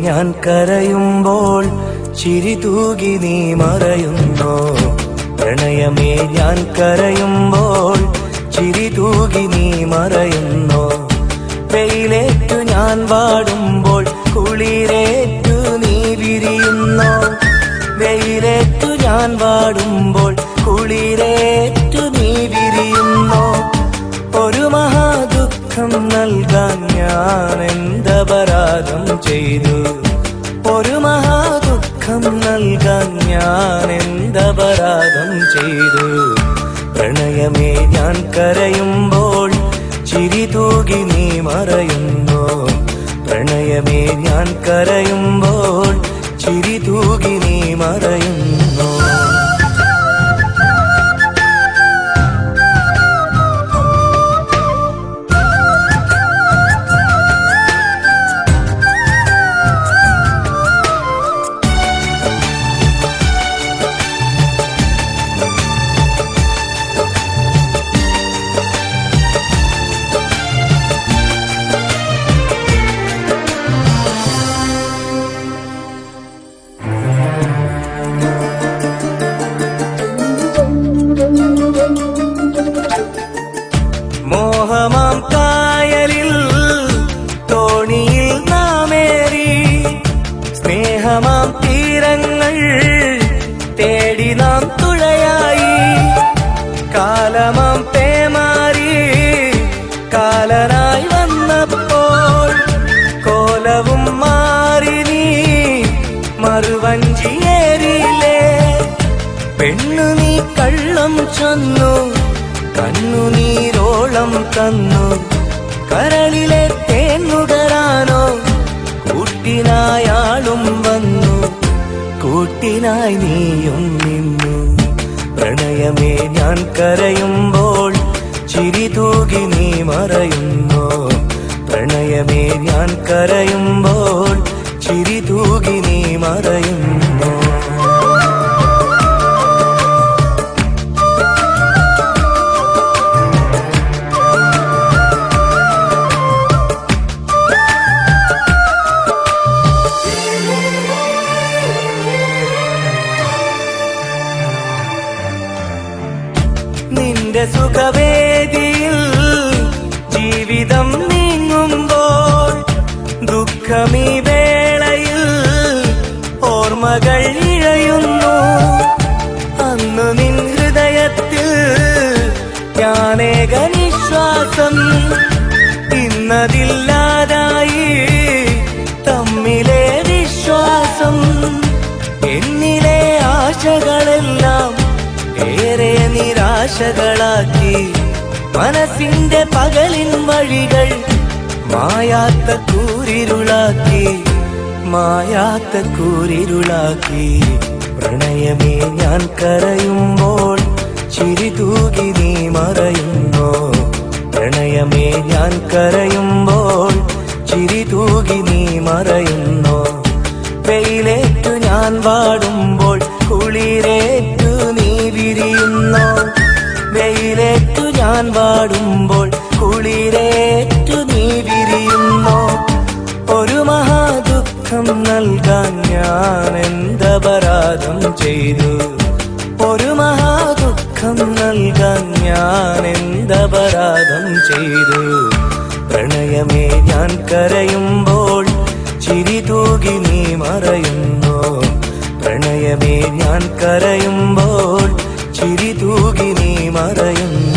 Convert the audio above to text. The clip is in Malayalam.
ഞാൻ കരയുമ്പോൾ ചിരി തൂകി നീ മറയുന്നോ? പ്രണയമേ ഞാൻ കരയുമ്പോൾ ചിരി തൂകി നീ മറയുന്നോ? വെയിലേറ്റു ഞാൻ വാടുമ്പോൾ കുളിരേറ്റു നീ വിരിയുന്നോ? വെയിലേറ്റു ഞാൻ വാടുമ്പോൾ കുളിരേറ്റു നീ വിരിയുന്നോ? ഒരു മഹാദുഃഖം നൽകാൻ ഞാൻ എന്തപരാധം ചെയ്തു? ഒരു മഹാദുഃഖം നൽകാൻ ഞാൻ എന്തപരാധം ചെയ്തു? പ്രണയമേ ഞാൻ കരയുമ്പോൾ ചിരി തൂകി നീ മറയുന്നോ? പ്രണയമേ ഞാൻ കരയുമ്പോൾ ചിരി തൂകി നീ മറയുന്നോ? മോഹമാം കായലിൽ തോണിയിൽ നാമേറി, സ്നേഹമാം തീരങ്ങൾ തേടി നാം തുഴയായി. കാലമാം പേമാരി കാലനായി വന്നപ്പോൾ കോലവും മാറി നീ മറുവഞ്ചിയേറിയില്ലേ? പെണ്ണു നീ കള്ളം ചൊന്നു, കണ്ണുനീരോളം തന്നു, കരളിലെ തേന്നുകരാനോ കൂട്ടിനായാളും വന്നു, കൂട്ടിനായി നീയും നിന്നു. പ്രണയമേ ഞാൻ കരയുമ്പോൾ ചിരി തൂകി നീ മറയുന്നോ? പ്രണയമേ ഞാൻ കരയുമ്പോൾ ചിരി തൂകി നീ മറയുന്നോ? നിന്റെ സുഖവേദിയിൽ ജീവിതം നീങ്ങുമ്പോൾ ദുഃഖമീ വേളയിൽ ഓർമ്മകൾ ഇഴയുന്നു. അന്നു നിൻ ഹൃദയത്തിൽ ഞാനേക നിശ്വാസം, ഇന്നതില്ലാതായി തമ്മിലെ വിശ്വാസം. എന്നിലെ ആശകളെല്ലാം ഏറെ നിരാശകളാക്കി, മനസ്സിന്റെ പകലിൻ വഴികൾ മായാത്ത കൂരിരുളാക്കി, മായാത്ത കൂരിരുളാക്കി. പ്രണയമേ ഞാൻ കരയുമ്പോൾ ചിരി തൂകി നീ മറയുന്നോ? പ്രണയമേ ഞാൻ കരയുമ്പോൾ ചിരി തൂകി നീ മറയുന്നോ? വെയിലേറ്റു ഞാൻ വാടുമ്പോൾ കുളിരേറ്റു നീ വിരിയുന്നോ? വെയിലേറ്റു ഞാൻ വാടുമ്പോൾ കുളിരേറ്റു നീ വിരിയുന്നോ? ഒരു മഹാദുഃഖം നൽകാൻ ഞാൻ എന്തപരാധം ചെയ്തു? ഒരു മഹാദുഃഖം നൽകാൻ ഞാൻ എന്തപരാധം ചെയ്തു? പ്രണയമേ ഞാൻ കരയുമ്പോൾ ചിരി തൂകി നീ മറയുന്നോ? പ്രണയമേ ഞാൻ കരയുമ്പോൾ ചിരി തൂകി നീ മറയുന്നു.